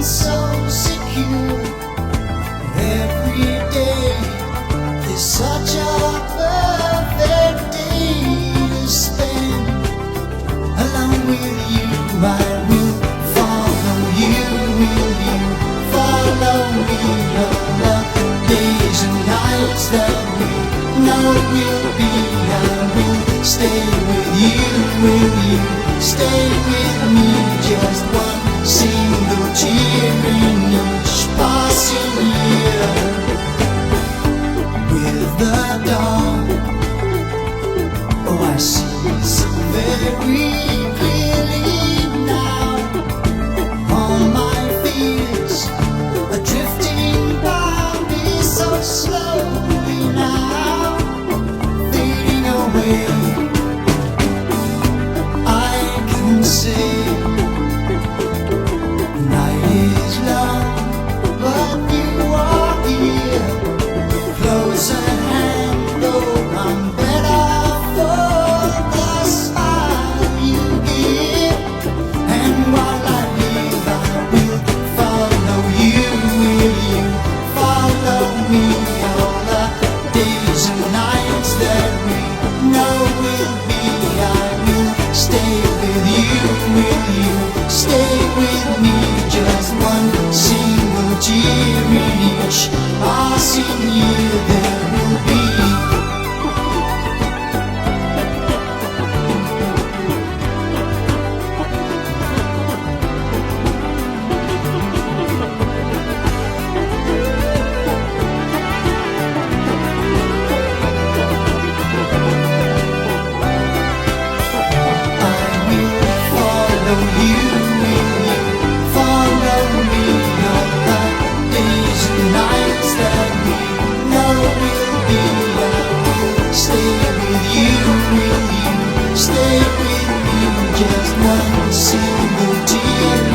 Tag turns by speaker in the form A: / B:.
A: so secure. Every day is such a perfect day to spend along with you. I will follow you. Will you follow me? All the days and nights that we know will be. I will stay with you. Will you stay with me? Just one single tear in each passing year. With the dawn, oh, I see so very clearly now. All my fears are drifting by me so slowly now, fading away. I can say night is long, but you are here, close at hand. Oh, I'm better for the smile you give. And while I live, I will follow you. Will you follow me? All the days and nights that we know will be. I will stay with you. Will you stay with me? Just one single tear in each passing year there will be. I will follow you. Will you follow me? All the days and nights that we know will be. I will stay with you. Will you stay with me? Just one single tear